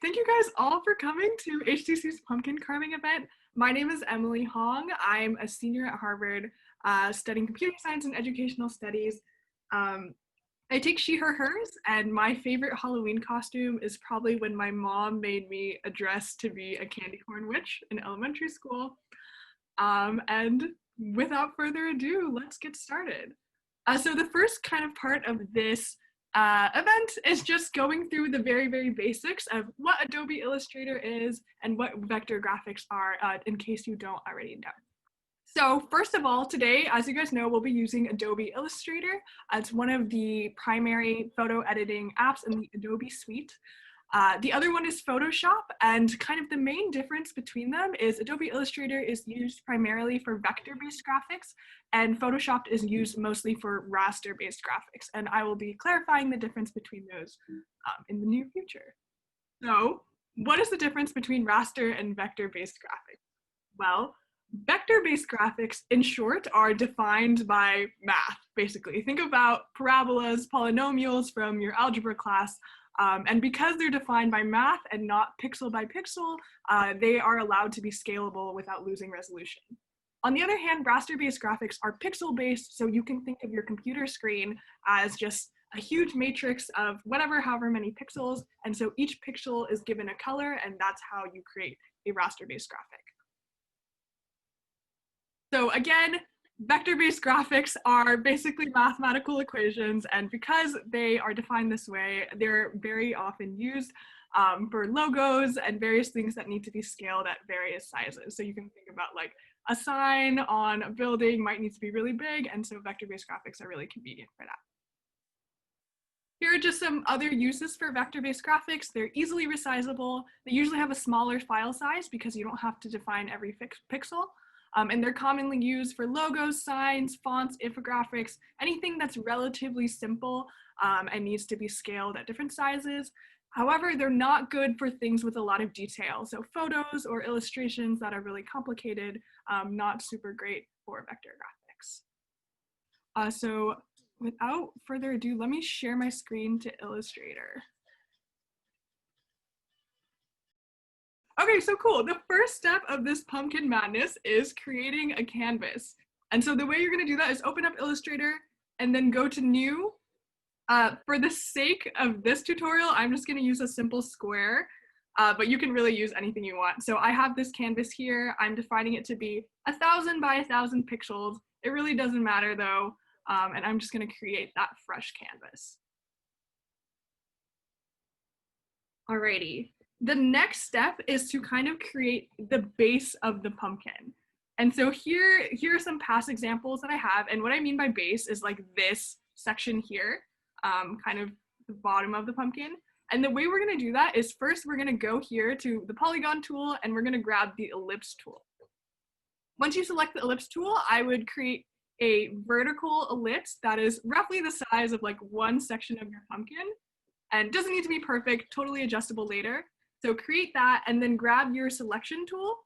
Thank you guys all for coming to HTC's pumpkin carving event. My name is Emily Hong. I'm a senior at Harvard studying computer science and educational studies. I take she, her, hers, and my favorite Halloween costume is probably when my mom made me a dress to be a candy corn witch in elementary school. And without further ado, let's get started. So the first kind of part of this event is just going through the very basics of what Adobe Illustrator is and what vector graphics are, in case you don't already know. So first of all, today, as you guys know, we'll be using Adobe Illustrator. It's one of the primary photo editing apps in the Adobe Suite. The other one is Photoshop, and kind of the main difference between them is Adobe Illustrator is used primarily for vector-based graphics, and Photoshop is used mostly for raster-based graphics, and I will be clarifying the difference between those in the near future. So, what is the difference between raster and vector-based graphics? Well, vector-based graphics, in short, are defined by math, basically. Think about parabolas, polynomials from your algebra class. And because they're defined by math and not pixel by pixel, they are allowed to be scalable without losing resolution. On the other hand, raster-based graphics are pixel-based, so you can think of your computer screen as just a huge matrix of however many pixels, and so each pixel is given a color, and that's how you create a raster-based graphic. So again, vector-based graphics are basically mathematical equations, and because they are defined this way, they're very often used for logos and various things that need to be scaled at various sizes. So you can think about like a sign on a building might need to be really big, and so vector-based graphics are really convenient for that. Here are just some other uses for vector-based graphics. They're easily resizable. They usually have a smaller file size because you don't have to define every pixel. And they're commonly used for logos, signs, fonts, infographics, anything that's relatively simple and needs to be scaled at different sizes. However, they're not good for things with a lot of detail. So photos or illustrations that are really complicated, not super great for vector graphics. So without further ado, let me share my screen to Illustrator. Okay, so cool. The first step of this pumpkin madness is creating a canvas. And so the way you're gonna do that is open up Illustrator and then go to New. For the sake of this tutorial, I'm just gonna use a simple square, but you can really use anything you want. So I have this canvas here. I'm defining it to be 1,000 by 1,000 pixels. It really doesn't matter though. And I'm just gonna create that fresh canvas. Alrighty. The next step is to kind of create the base of the pumpkin. And so here are some past examples that I have. And what I mean by base is like this section here, kind of the bottom of the pumpkin. And the way we're gonna do that is first we're gonna go here to the polygon tool and we're gonna grab the ellipse tool. Once you select the ellipse tool, I would create a vertical ellipse that is roughly the size of like one section of your pumpkin. And it doesn't need to be perfect, totally adjustable later. So create that and then grab your selection tool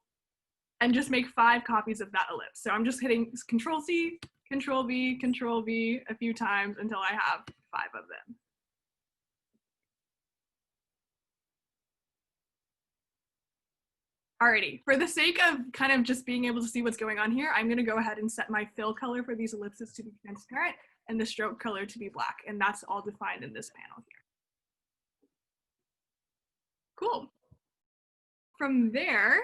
and just make 5 copies of that ellipse. So I'm just hitting Control-C, Control-V, Control-V a few times until I have 5 of them. Alrighty, for the sake of kind of just being able to see what's going on here, I'm gonna go ahead and set my fill color for these ellipses to be transparent and the stroke color to be black, and that's all defined in this panel here. Cool. From there,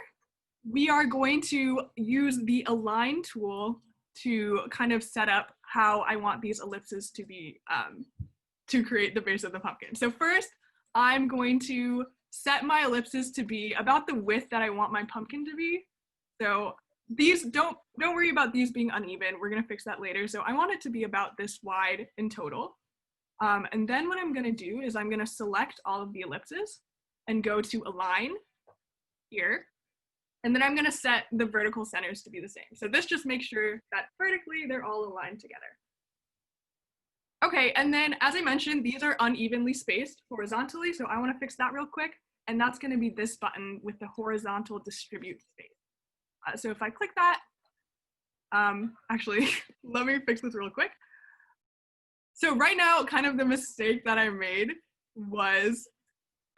we are going to use the align tool to kind of set up how I want these ellipses to be, to create the base of the pumpkin. So first, I'm going to set my ellipses to be about the width that I want my pumpkin to be. So these, don't worry about these being uneven. We're gonna fix that later. So I want it to be about this wide in total. And then what I'm gonna do is I'm gonna select all of the ellipses and go to align here. And then I'm gonna set the vertical centers to be the same. So this just makes sure that vertically they're all aligned together. Okay, and then as I mentioned, these are unevenly spaced horizontally, so I wanna fix that real quick, and that's gonna be this button with the horizontal distribute space. So if I click that, actually, let me fix this real quick. So right now, kind of the mistake that I made was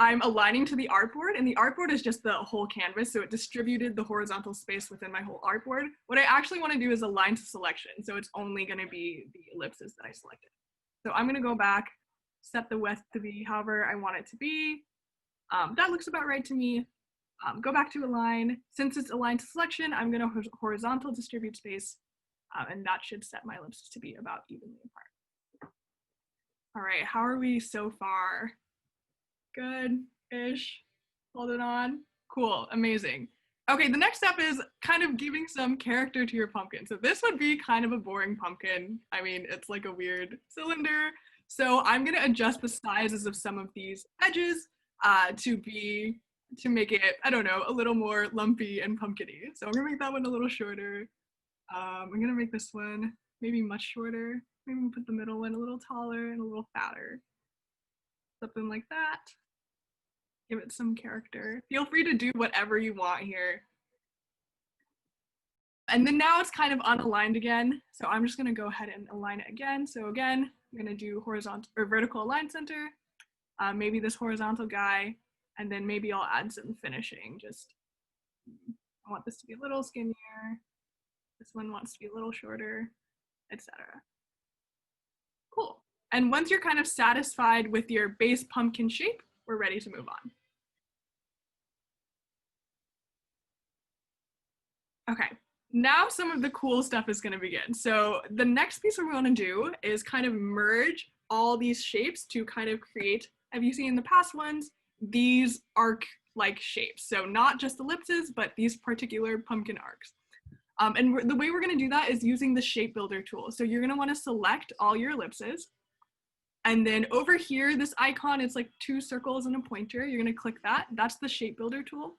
I'm aligning to the artboard, and the artboard is just the whole canvas, so it distributed the horizontal space within my whole artboard. What I actually want to do is align to selection, so it's only going to be the ellipses that I selected. So I'm going to go back, set the width to be however I want it to be. That looks about right to me. Go back to align. Since it's aligned to selection, I'm going to horizontal distribute space, and that should set my ellipses to be about evenly apart. All right, how are we so far? Good-ish, holding on. Cool, amazing. Okay, the next step is kind of giving some character to your pumpkin. So this would be kind of a boring pumpkin. I mean, it's like a weird cylinder. So I'm gonna adjust the sizes of some of these edges to make it, I don't know, a little more lumpy and pumpkin-y. So I'm gonna make that one a little shorter. I'm gonna make this one maybe much shorter. Maybe we'll put the middle one a little taller and a little fatter. Something like that. Give it some character. Feel free to do whatever you want here. And then now it's kind of unaligned again. So I'm just gonna go ahead and align it again. So again, I'm gonna do horizontal or vertical align center, maybe this horizontal guy, and then maybe I'll add some finishing. Just, I want this to be a little skinnier. This one wants to be a little shorter, etc. Cool. And once you're kind of satisfied with your base pumpkin shape, we're ready to move on. Okay, now some of the cool stuff is going to begin. So the next piece we're going to do is kind of merge all these shapes to kind of create, have you seen the past ones, these arc-like shapes. So not just ellipses, but these particular pumpkin arcs. And the way we're going to do that is using the shape builder tool. So you're going to want to select all your ellipses. And then over here, this icon, it's like 2 circles and a pointer. You're going to click that. That's the shape builder tool.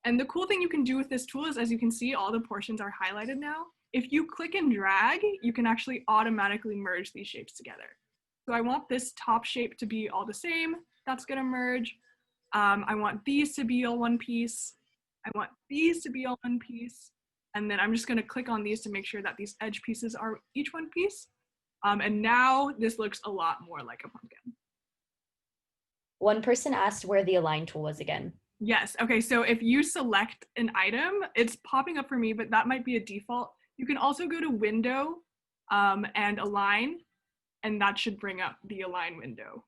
And the cool thing you can do with this tool is, as you can see, all the portions are highlighted now. If you click and drag, you can actually automatically merge these shapes together. So I want this top shape to be all the same. That's going to merge. I want these to be all one piece. I want these to be all one piece. And then I'm just going to click on these to make sure that these edge pieces are each one piece. And now this looks a lot more like a pumpkin. One person asked where the align tool was again. Yes, okay, so if you select an item, it's popping up for me, but that might be a default. You can also go to Window and Align, and that should bring up the Align window.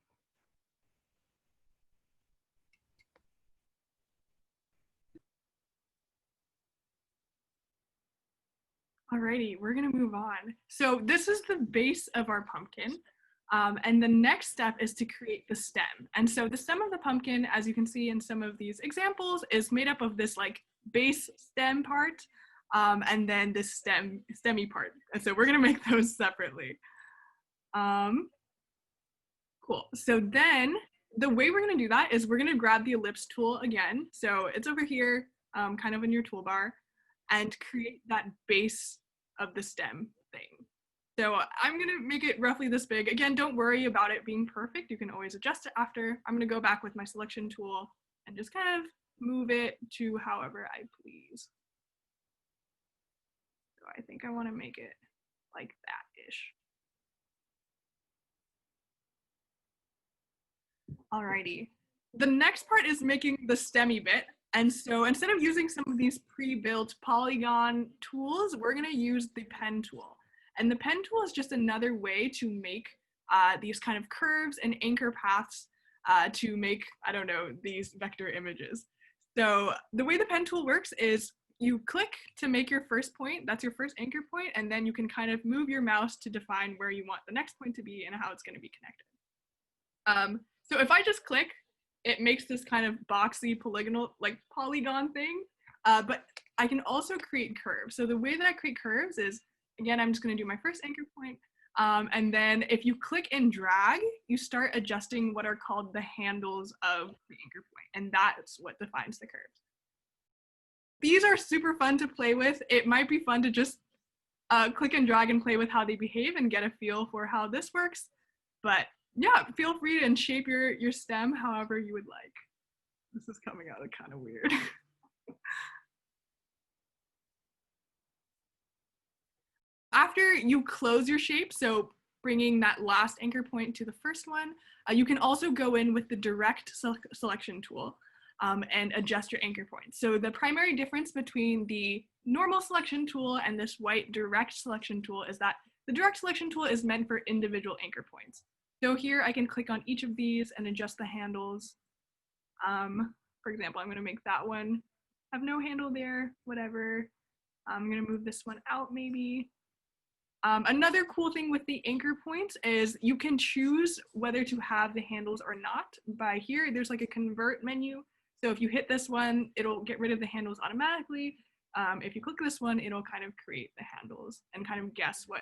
Alrighty, we're gonna move on. So this is the base of our pumpkin. And the next step is to create the stem. And so the stem of the pumpkin, as you can see in some of these examples, is made up of this like base stem part, and then this stemmy part. And so we're gonna make those separately. Cool, so then the way we're gonna do that is we're gonna grab the ellipse tool again. So it's over here, kind of in your toolbar, and create that base of the stem thing. So I'm gonna make it roughly this big. Again, don't worry about it being perfect. You can always adjust it after. I'm gonna go back with my selection tool and just kind of move it to however I please. So I think I wanna make it like that-ish. Alrighty. The next part is making the stemmy bit. And so instead of using some of these pre-built polygon tools, we're gonna use the pen tool. And the pen tool is just another way to make these kind of curves and anchor paths to make, I don't know, these vector images. So the way the pen tool works is you click to make your first point, that's your first anchor point, and then you can kind of move your mouse to define where you want the next point to be and how it's gonna be connected. So if I just click, it makes this kind of boxy polygon thing, but I can also create curves. So the way that I create curves is, again, I'm just gonna do my first anchor point, and then if you click and drag, you start adjusting what are called the handles of the anchor point, and that's what defines the curves. These are super fun to play with. It might be fun to just click and drag and play with how they behave and get a feel for how this works, but yeah, feel free to shape your stem however you would like. This is coming out kind of weird. After you close your shape, so bringing that last anchor point to the first one. You can also go in with the direct selection tool and adjust your anchor points. So the primary difference between the normal selection tool and this white direct selection tool is that the direct selection tool is meant for individual anchor points. So here I can click on each of these and adjust the handles. For example, I'm going to make that one have no handle there, whatever. I'm going to move this one out maybe. Another cool thing with the anchor points is you can choose whether to have the handles or not. By here, there's like a convert menu. So if you hit this one, it'll get rid of the handles automatically. If you click this one, it'll kind of create the handles and kind of guess what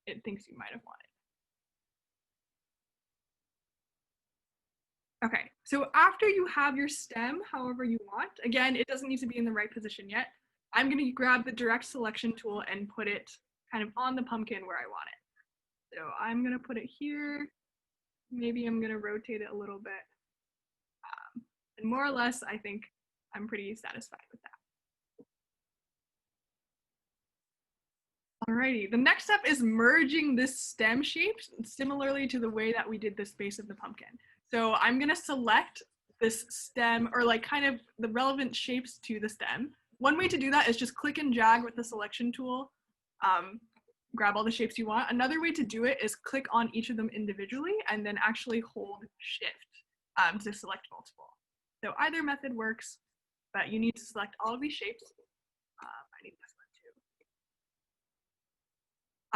it thinks you might have wanted. Okay, so after you have your stem however you want, again, it doesn't need to be in the right position yet. I'm going to grab the direct selection tool and put it kind of on the pumpkin where I want it. So I'm going to put it here. Maybe I'm going to rotate it a little bit. And more or less, I think I'm pretty satisfied with that. Alrighty, the next step is merging this stem shape similarly to the way that we did this base of the pumpkin. So I'm going to select this stem, or like kind of the relevant shapes to the stem. One way to do that is just click and drag with the selection tool, grab all the shapes you want. Another way to do it is click on each of them individually and then actually hold shift to select multiple. So either method works, but you need to select all of these shapes. I need this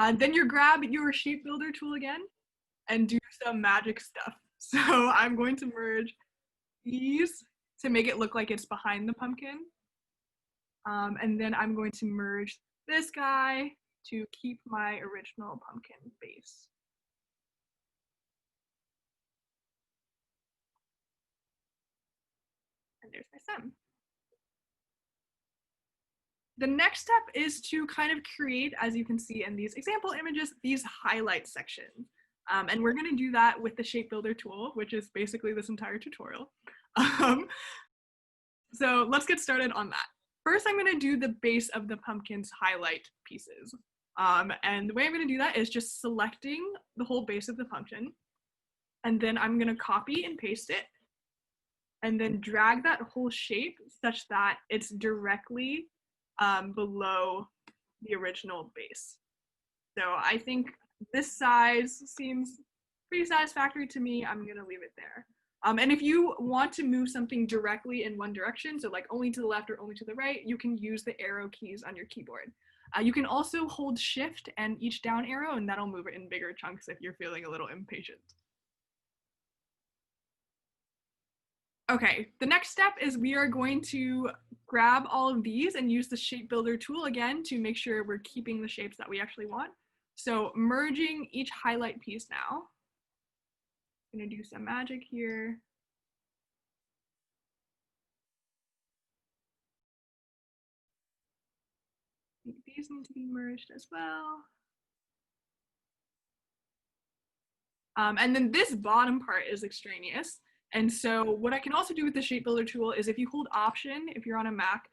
one too. Then you grab your shape builder tool again and do some magic stuff. So I'm going to merge these to make it look like it's behind the pumpkin. And then I'm going to merge this guy to keep my original pumpkin base. And there's my stem. The next step is to kind of create, as you can see in these example images, these highlight sections. And we're going to do that with the shape builder tool, which is basically this entire tutorial. So let's get started on that. First, I'm going to do the base of the pumpkin's highlight pieces. And the way I'm going to do that is just selecting the whole base of the pumpkin. And then I'm going to copy and paste it. And then drag that whole shape such that it's directly below the original base. So I think this size seems pretty satisfactory to me. I'm going to leave it there. And if you want to move something directly in one direction, so like only to the left or only to the right, you can use the arrow keys on your keyboard. You can also hold shift and each down arrow, and that'll move it in bigger chunks if you're feeling a little impatient. Okay, the next step is we are going to grab all of these and use the shape builder tool again to make sure we're keeping the shapes that we actually want. So merging each highlight piece now. I'm gonna do some magic here. I think these need to be merged as well. And then this bottom part is extraneous. And so what I can also do with the shape builder tool is if you hold Option, if you're on a Mac,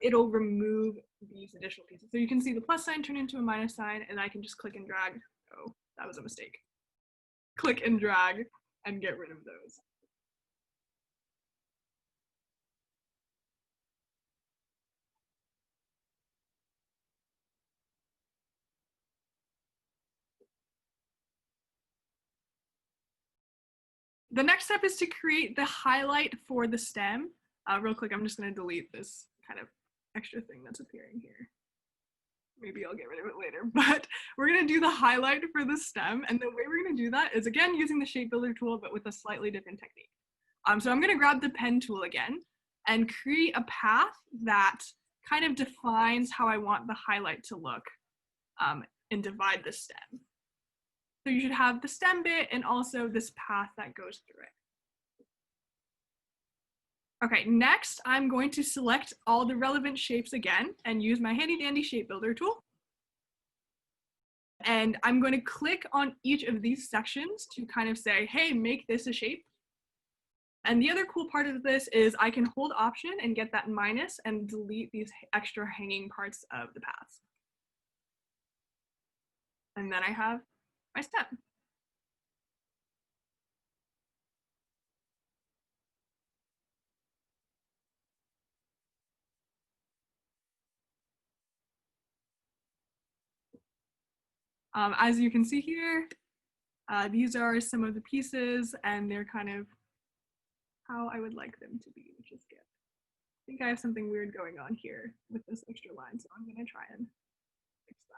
it'll remove these additional pieces. So you can see the plus sign turn into a minus sign, and I can just click and drag. Oh, that was a mistake. Click and drag and get rid of those. The next step is to create the highlight for the stem. Real quick, I'm just going to delete this kind of extra thing that's appearing here. Maybe I'll get rid of it later, but we're going to do the highlight for the stem. And the way we're going to do that is, again, using the shape builder tool, but with a slightly different technique. So I'm going to grab the pen tool again and create a path that kind of defines how I want the highlight to look and divide the stem. So you should have the stem bit and also this path that goes through it. Okay, next I'm going to select all the relevant shapes again and use my handy dandy shape builder tool. And I'm going to click on each of these sections to kind of say, hey, make this a shape. And the other cool part of this is I can hold Option and get that minus and delete these extra hanging parts of the paths. And then I have my stem. As you can see here, these are some of the pieces and they're kind of how I would like them to be, which is good. I think I have something weird going on here with this extra line, so I'm gonna try and fix that.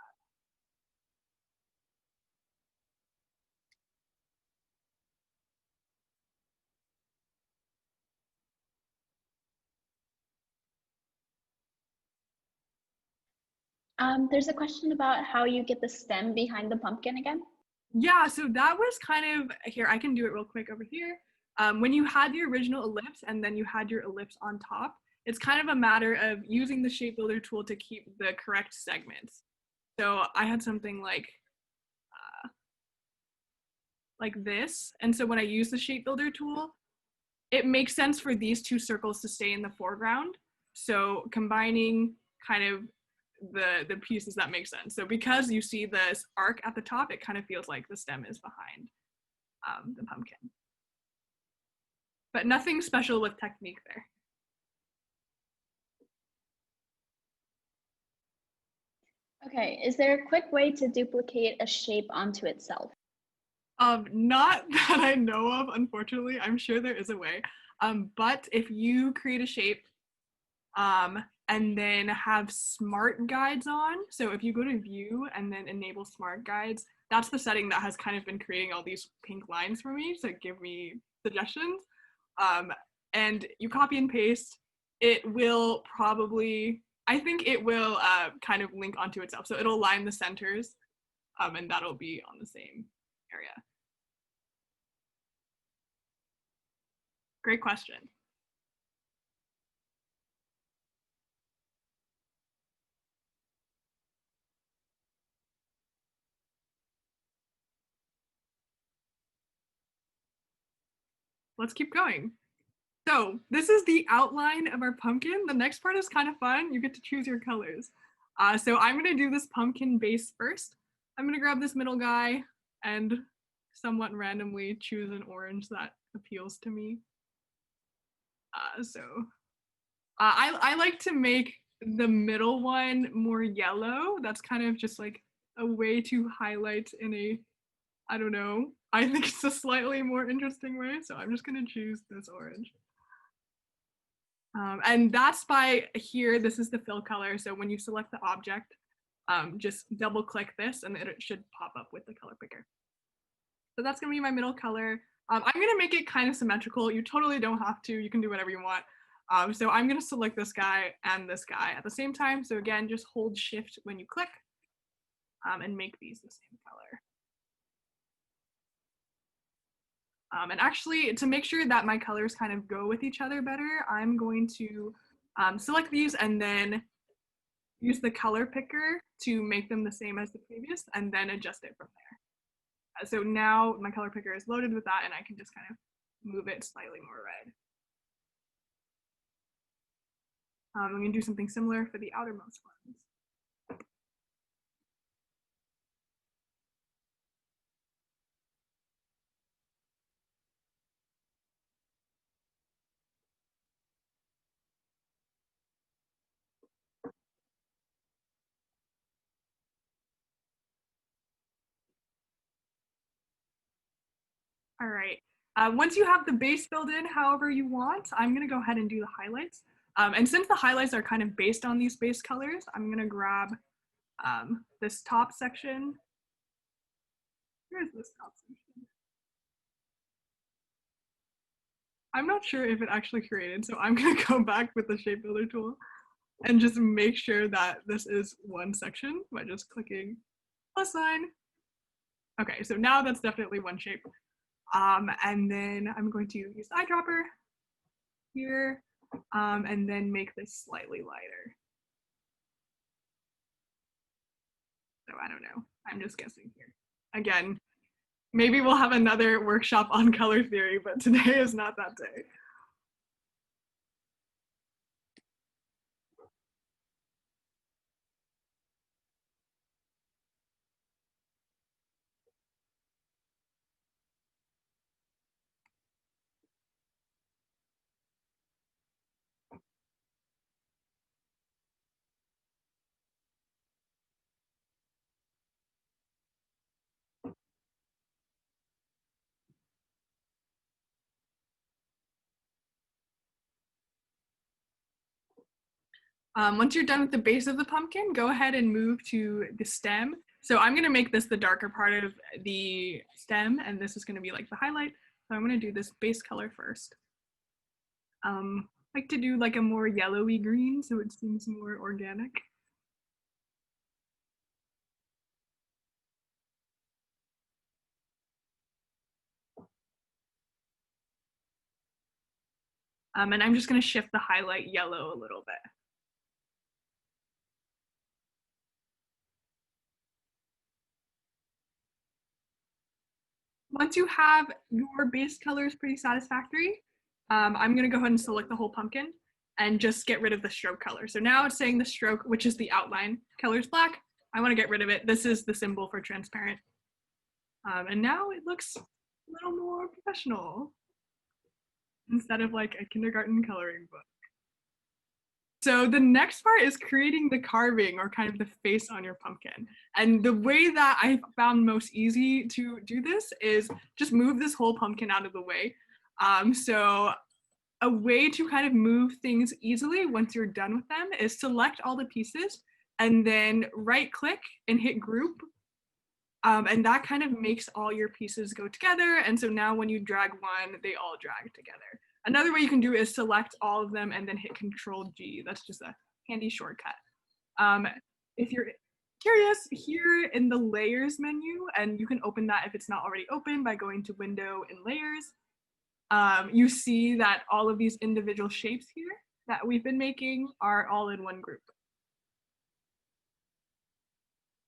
There's a question about how you get the stem behind the pumpkin again. Yeah, so that was kind of, here, I can do it real quick over here. When you had the original ellipse and then you had your ellipse on top, it's kind of a matter of using the shape builder tool to keep the correct segments. So I had something like this. And so when I use the shape builder tool, it makes sense for these two circles to stay in the foreground. So combining kind of the pieces that make sense. So because you see this arc at the top, it kind of feels like the stem is behind the pumpkin. But nothing special with technique there. Okay, is there a quick way to duplicate a shape onto itself? Not that I know of, unfortunately. I'm sure there is a way. But if you create a shape and then have smart guides on, so if you go to view and then enable smart guides, that's the setting that has kind of been creating all these pink lines for me to give me suggestions. And you copy and paste, it will probably, I think it will kind of link onto itself. So it'll line the centers and that'll be on the same area. Great question. Let's keep going. So this is the outline of our pumpkin. The next part is kind of fun. You get to choose your colors. So I'm gonna do this pumpkin base first. I'm gonna grab this middle guy and somewhat randomly choose an orange that appeals to me. I like to make the middle one more yellow. That's kind of just like a way to highlight in a, I don't know, I think it's a slightly more interesting way. So I'm just gonna choose this orange. And that's by here, this is the fill color. So when you select the object, just double click this and it should pop up with the color picker. So that's gonna be my middle color. I'm gonna make it kind of symmetrical. You totally don't have to, you can do whatever you want. So I'm gonna select this guy and this guy at the same time. So again, just hold shift when you click and make these the same color. And actually, to make sure that my colors kind of go with each other better, I'm going to select these and then use the color picker to make them the same as the previous and then adjust it from there. So now my color picker is loaded with that and I can just kind of move it slightly more red. I'm gonna do something similar for the outermost ones. All right. Once you have the base filled in however you want, I'm going to go ahead and do the highlights. And since the highlights are kind of based on these base colors, I'm going to grab this top section. Where's this top section? I'm not sure if it actually created, so I'm going to go back with the shape builder tool and just make sure that this is one section by just clicking plus sign. Okay, so now that's definitely one shape. And then I'm going to use eyedropper here and then make this slightly lighter. So I don't know, I'm just guessing here. Again, maybe we'll have another workshop on color theory, but today is not that day. Once you're done with the base of the pumpkin, go ahead and move to the stem. So I'm gonna make this the darker part of the stem, and this is gonna be like the highlight. So I'm gonna do this base color first. I like to do like a more yellowy green so it seems more organic. And I'm just gonna shift the highlight yellow a little bit. Once you have your base colors pretty satisfactory, I'm gonna go ahead and select the whole pumpkin and just get rid of the stroke color. So now it's saying the stroke, which is the outline, color is black. I wanna get rid of it. This is the symbol for transparent. And now it looks a little more professional instead of like a kindergarten coloring book. So the next part is creating the carving or kind of the face on your pumpkin. And the way that I found most easy to do this is just move this whole pumpkin out of the way. So a way to kind of move things easily once you're done with them is select all the pieces and then right click and hit group. And that kind of makes all your pieces go together. And so now when you drag one, they all drag together. Another way you can do is select all of them and then hit Control G. That's just a handy shortcut. If you're curious, here in the layers menu, and you can open that if it's not already open by going to Window and Layers, you see that all of these individual shapes here that we've been making are all in one group.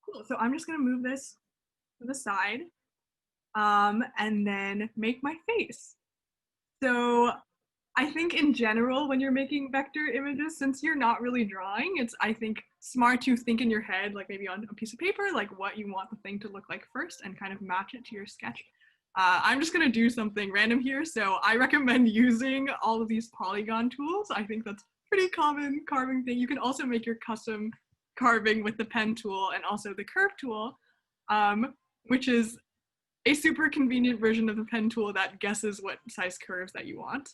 Cool, so I'm just gonna move this to the side and then make my face. So I think in general, when you're making vector images, since you're not really drawing, it's, I think, smart to think in your head, like maybe on a piece of paper, like what you want the thing to look like first and kind of match it to your sketch. I'm just gonna do something random here. So I recommend using all of these polygon tools. I think that's a pretty common carving thing. You can also make your custom carving with the pen tool and also the curve tool, which is a super convenient version of the pen tool that guesses what size curves that you want.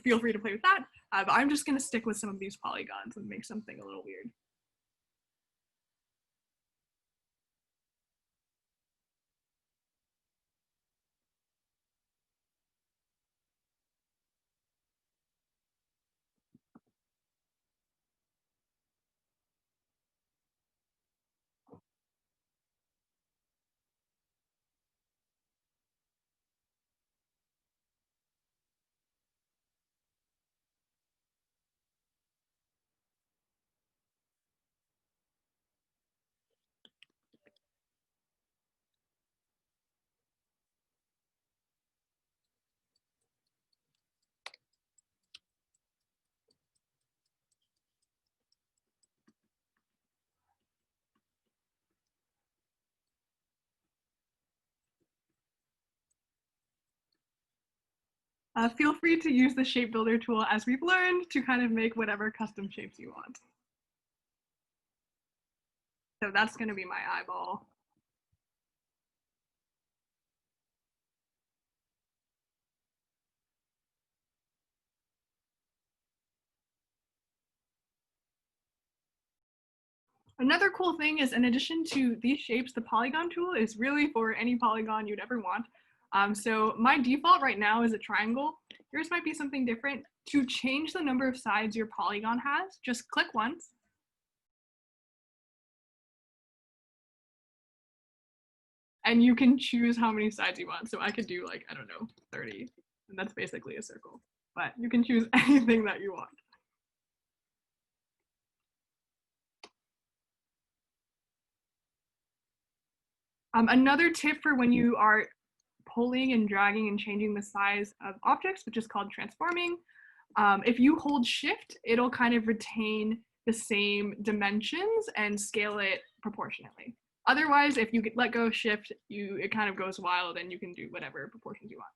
Feel free to play with that, but I'm just gonna stick with some of these polygons and make something a little weird. Feel free to use the shape builder tool as we've learned to kind of make whatever custom shapes you want. So that's gonna be my eyeball. Another cool thing is, in addition to these shapes, the polygon tool is really for any polygon you'd ever want. So my default right now is a triangle. Yours might be something different. To change the number of sides your polygon has, just click once. And you can choose how many sides you want. So I could do like, I don't know, 30, and that's basically a circle. But you can choose anything that you want. Another tip for when you are pulling and dragging and changing the size of objects, which is called transforming, if you hold shift, it'll kind of retain the same dimensions and scale it proportionately. Otherwise, if you let go of shift, it kind of goes wild and you can do whatever proportions you want.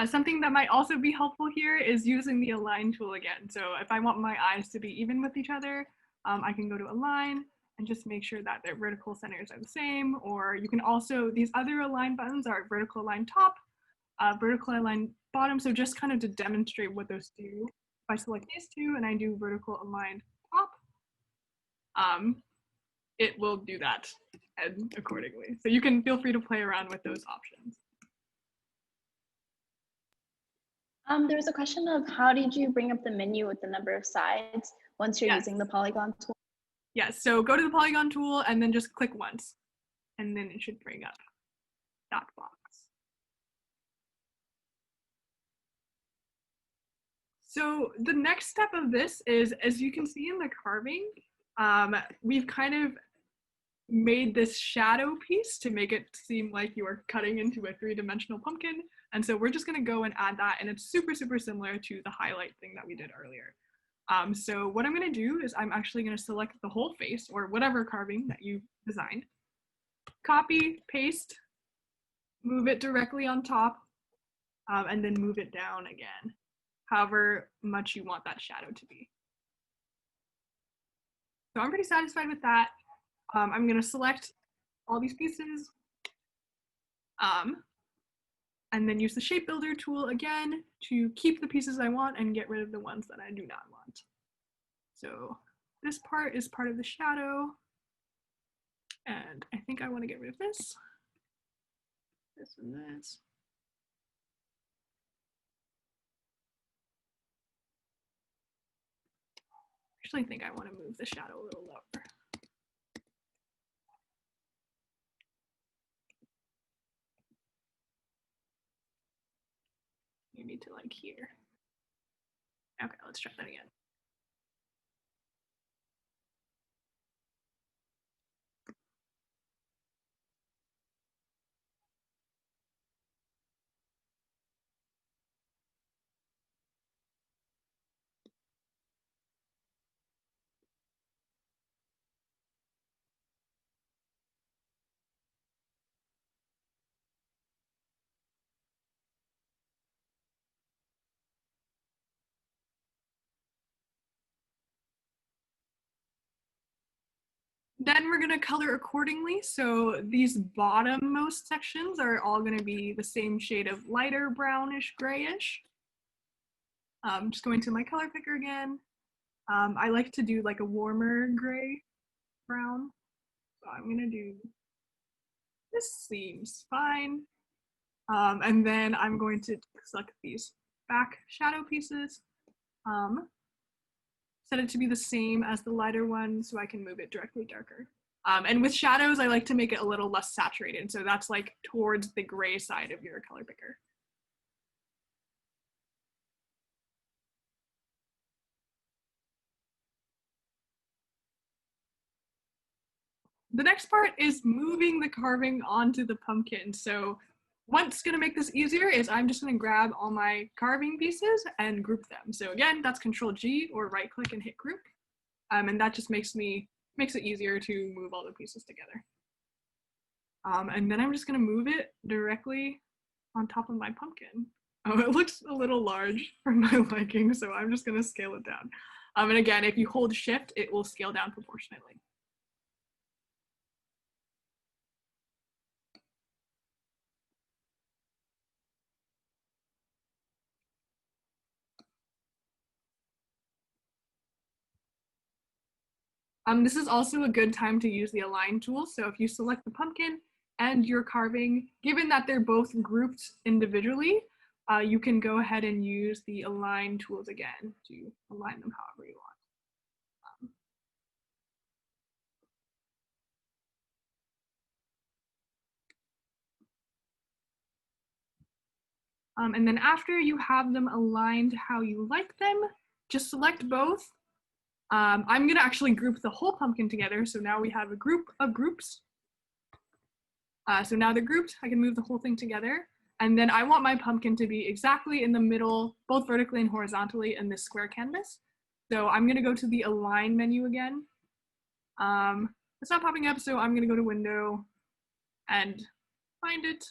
Something that might also be helpful here is using the align tool again. So if I want my eyes to be even with each other, I can go to align and just make sure that their vertical centers are the same. Or you can also, these other align buttons are vertical align top, vertical align bottom. So just kind of to demonstrate what those do. If I select these two and I do vertical align top, it will do that and accordingly. So you can feel free to play around with those options. There was a question of how did you bring up the menu with the number of sides once you're using the polygon tool? Yes, so go to the polygon tool and then just click once, and then it should bring up that box. So the next step of this is, as you can see in the carving, we've kind of made this shadow piece to make it seem like you are cutting into a three-dimensional pumpkin. And so we're just gonna go and add that, and it's super, super similar to the highlight thing that we did earlier. So what I'm gonna do is I'm actually gonna select the whole face or whatever carving that you designed, copy, paste, move it directly on top, and then move it down again, however much you want that shadow to be. So I'm pretty satisfied with that. I'm gonna select all these pieces, and then use the shape builder tool again to keep the pieces I want and get rid of the ones that I do not want. So this part is part of the shadow, and I think I want to get rid of this and this. Actually, I think I want to move the shadow a little lower. Maybe to like here. Okay, let's try that again. Then we're going to color accordingly. So these bottommost sections are all going to be the same shade of lighter brownish grayish. Just going to my color picker again. I like to do like a warmer gray brown. So I'm going to do, this seems fine. And then I'm going to select these back shadow pieces. Set it to be the same as the lighter one so I can move it directly darker. And with shadows, I like to make it a little less saturated. So that's like towards the gray side of your color picker. The next part is moving the carving onto the pumpkin. So what's gonna make this easier is I'm just gonna grab all my carving pieces and group them. So again, that's Control G or right click and hit group. And that just makes it easier to move all the pieces together. And then I'm just gonna move it directly on top of my pumpkin. Oh, it looks a little large for my liking, so I'm just gonna scale it down. And again, if you hold shift, it will scale down proportionately. This is also a good time to use the align tool. So if you select the pumpkin and your carving, given that they're both grouped individually, you can go ahead and use the align tools again to align them however you want. And then after you have them aligned how you like them, just select both. I'm gonna actually group the whole pumpkin together. So now we have a group of groups. So now they're grouped, I can move the whole thing together. And then I want my pumpkin to be exactly in the middle, both vertically and horizontally in this square canvas. So I'm gonna go to the align menu again. It's not popping up, so I'm gonna go to window and find it.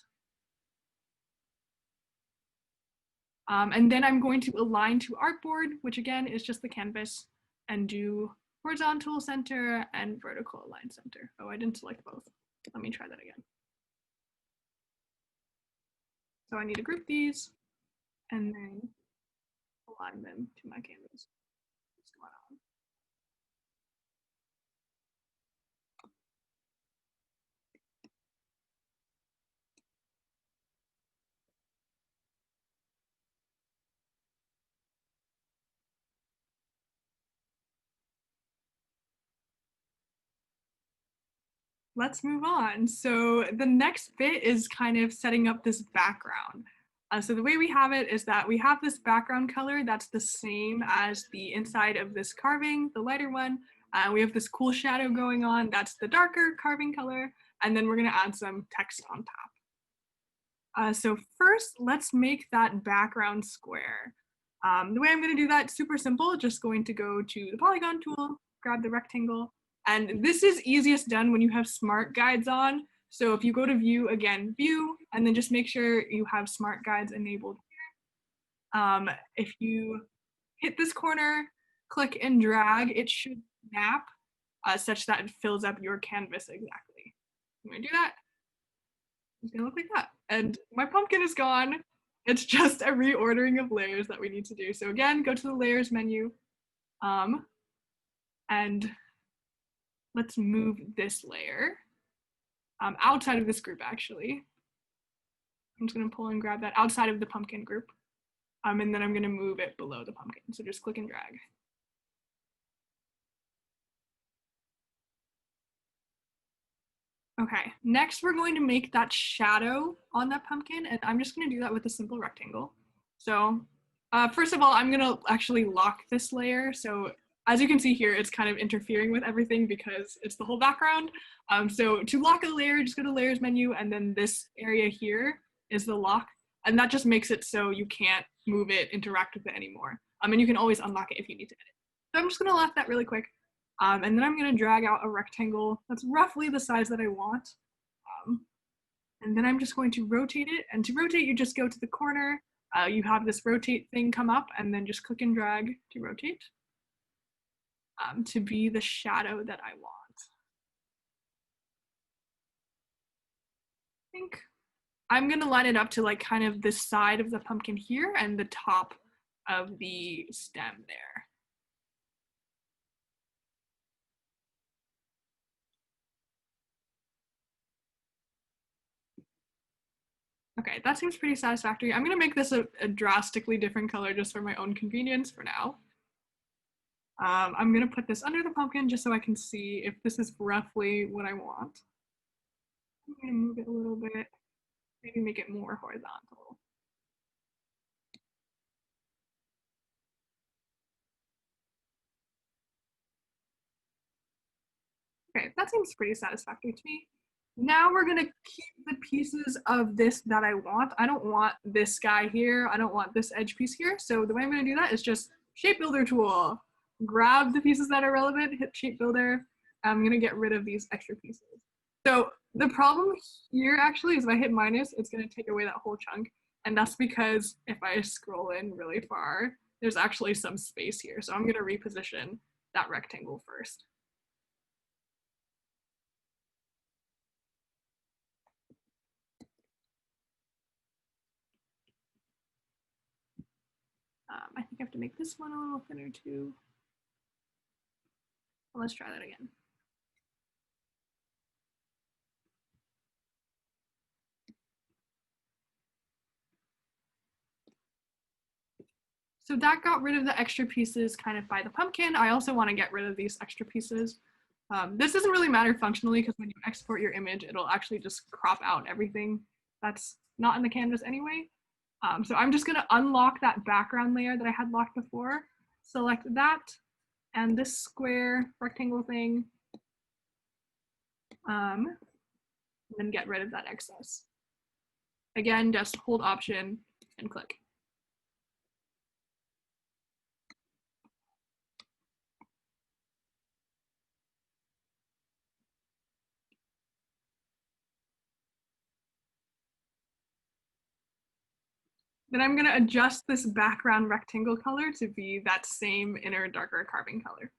And then I'm going to align to artboard, which again is just the canvas, and do horizontal center and vertical align center. Oh, I didn't select both. Let me try that again. So I need to group these and then align them to my canvas. What's going on? Let's move on. So the next bit is kind of setting up this background. So the way we have it is that we have this background color that's the same as the inside of this carving, the lighter one. We have this cool shadow going on, that's the darker carving color, and then we're gonna add some text on top. So first, let's make that background square. The way I'm gonna do that, super simple, just going to go to the polygon tool, grab the rectangle, and this is easiest done when you have smart guides on. So if you go to view, again, view, and then just make sure you have smart guides enabled here. If you hit this corner, click and drag, it should snap such that it fills up your canvas exactly. I'm gonna do that. It's gonna look like that. And my pumpkin is gone. It's just a reordering of layers that we need to do. So again, go to the layers menu and let's move this layer outside of this group actually. I'm just gonna pull and grab that outside of the pumpkin group. And then I'm gonna move it below the pumpkin. So just click and drag. Okay, next we're going to make that shadow on that pumpkin, and I'm just gonna do that with a simple rectangle. So first of all, I'm gonna actually lock this layer. So as you can see here, it's kind of interfering with everything because it's the whole background. So to lock a layer, just go to layers menu, and then this area here is the lock. And that just makes it so you can't move it, interact with it anymore. And you can always unlock it if you need to edit. So I'm just gonna lock that really quick. And then I'm gonna drag out a rectangle that's roughly the size that I want. And then I'm just going to rotate it. And to rotate, you just go to the corner. You have this rotate thing come up and then just click and drag to rotate to be the shadow that I want. I think I'm gonna line it up to like kind of this side of the pumpkin here and the top of the stem there. Okay, that seems pretty satisfactory. I'm gonna make this a drastically different color just for my own convenience for now. I'm gonna put this under the pumpkin just so I can see if this is roughly what I want. I'm gonna move it a little bit, maybe make it more horizontal. Okay, that seems pretty satisfactory to me. Now we're gonna keep the pieces of this that I want. I don't want this guy here. I don't want this edge piece here. So the way I'm gonna do that is just shape builder tool. Grab the pieces that are relevant, hit shape builder. I'm gonna get rid of these extra pieces. So the problem here actually is if I hit minus, it's gonna take away that whole chunk. And that's because if I scroll in really far, there's actually some space here. So I'm gonna reposition that rectangle first. I think I have to make this one a little thinner too. Well, let's try that again. So that got rid of the extra pieces kind of by the pumpkin. I also want to get rid of these extra pieces. This doesn't really matter functionally because when you export your image, it'll actually just crop out everything that's not in the canvas anyway. So I'm just gonna unlock that background layer that I had locked before, select that, and this square rectangle thing, and then get rid of that excess. Again, just hold Option and click. Then I'm gonna adjust this background rectangle color to be that same inner darker carving color.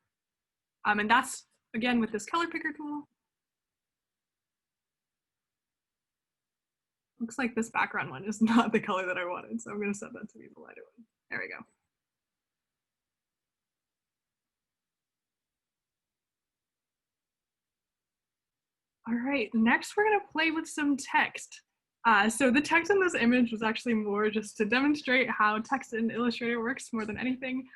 And that's, again, with this color picker tool. Looks like this background one is not the color that I wanted, so I'm gonna set that to be the lighter one. There we go. All right, next we're gonna play with some text. So the text in this image was actually more just to demonstrate how text in Illustrator works more than anything.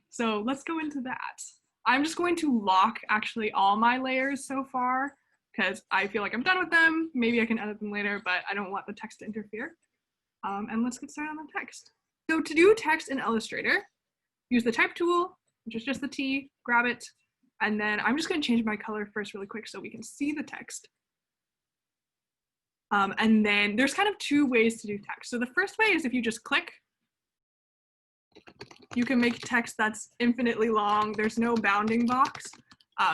So let's go into that. I'm just going to lock actually all my layers so far because I feel like I'm done with them. Maybe I can edit them later, but I don't want the text to interfere. And let's get started on the text. So to do text in Illustrator, use the type tool, which is just the T, grab it, and then I'm just going to change my color first really quick so we can see the text. And then there's kind of two ways to do text. So the first way is if you just click, you can make text that's infinitely long. There's no bounding box.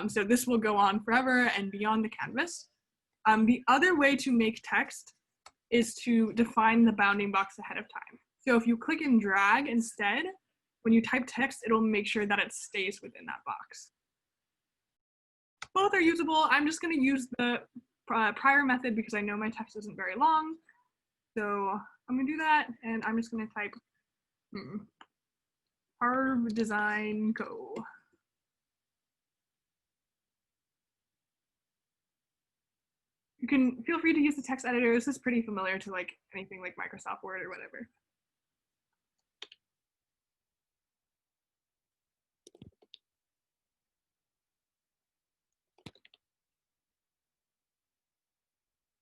So this will go on forever and beyond the canvas. The other way to make text is to define the bounding box ahead of time. So if you click and drag instead, when you type text, it'll make sure that it stays within that box. Both are usable. I'm just going to use the prior method because I know my text isn't very long. So I'm going to do that, and I'm just going to type Carve Design Go. You can feel free to use the text editor. This is pretty familiar to like anything like Microsoft Word or whatever.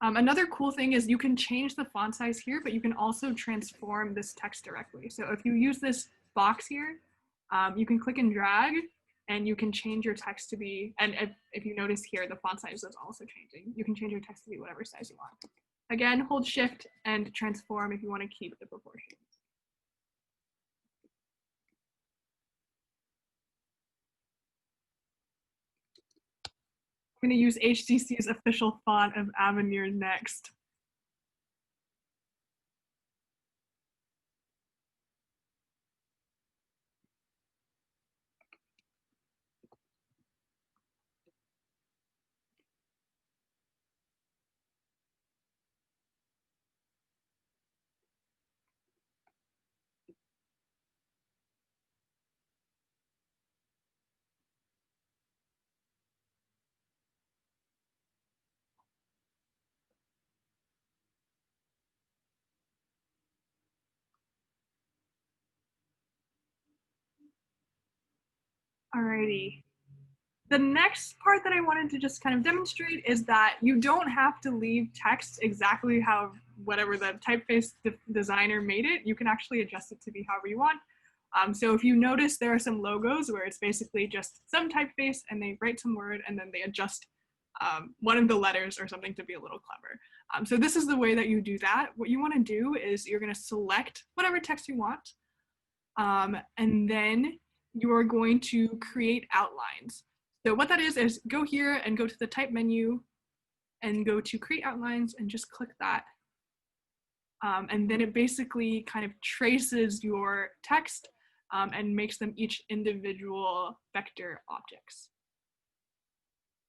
Another cool thing is you can change the font size here, but you can also transform this text directly. So if you use this box here, you can click and drag and you can change your text to be, and if you notice here, the font size is also changing. You can change your text to be whatever size you want. Again, hold shift and transform if you want to keep the proportions. I'm going to use HTC's official font of Avenir next. Alrighty. The next part that I wanted to just kind of demonstrate is that you don't have to leave text exactly how whatever the typeface designer made it. You can actually adjust it to be however you want. So if you notice, there are some logos where it's basically just some typeface and they write some word and then they adjust one of the letters or something to be a little clever. So this is the way that you do that. What you want to do is you're going to select whatever text you want, and then you are going to create outlines. So what that is go here and go to the type menu and go to create outlines and just click that. And then it basically kind of traces your text and makes them each individual vector objects.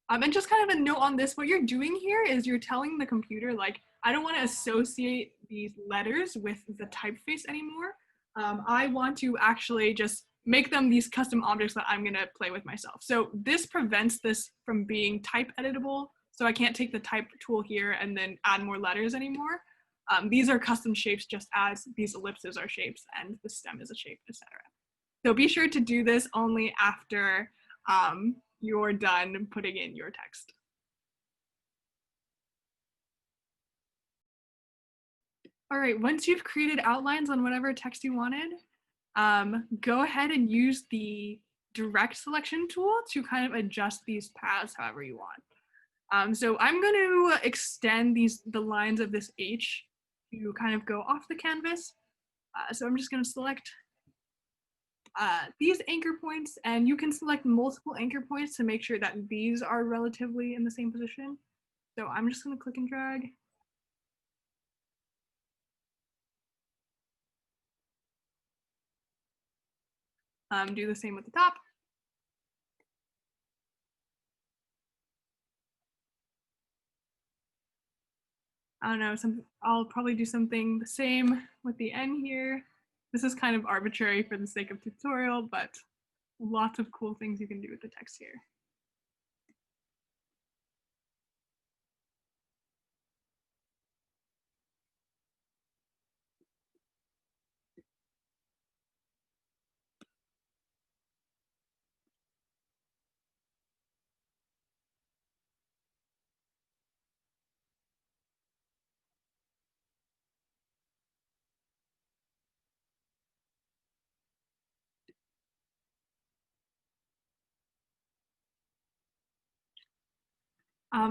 And just kind of a note on this, what you're doing here is you're telling the computer, like, I don't want to associate these letters with the typeface anymore. I want to actually just make them these custom objects that I'm going to play with myself. So this prevents this from being type editable. So I can't take the type tool here and then add more letters anymore. These are custom shapes just as these ellipses are shapes and the stem is a shape, etc. So be sure to do this only after you're done putting in your text. All right, once you've created outlines on whatever text you wanted, go ahead and use the direct selection tool to kind of adjust these paths however you want. So I'm going to extend the lines of this H to kind of go off the canvas. So I'm just going to select these anchor points, and you can select multiple anchor points to make sure that these are relatively in the same position. So I'm just going to click and drag. Do the same with the top. I don't know, I'll probably do something the same with the N here. This is kind of arbitrary for the sake of tutorial, but lots of cool things you can do with the text here.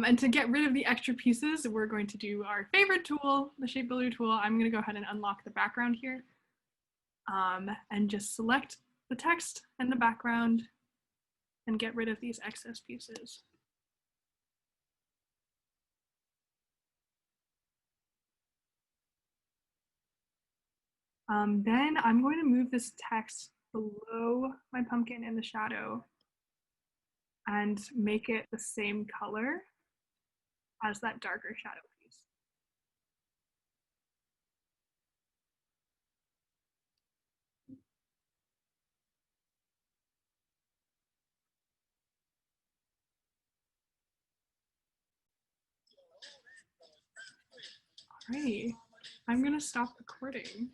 And to get rid of the extra pieces, we're going to do our favorite tool, the Shape Builder tool. I'm going to go ahead and unlock the background here and just select the text and the background and get rid of these excess pieces. Then I'm going to move this text below my pumpkin in the shadow and make it the same color as that darker shadow piece. Alrighty, I'm gonna stop recording.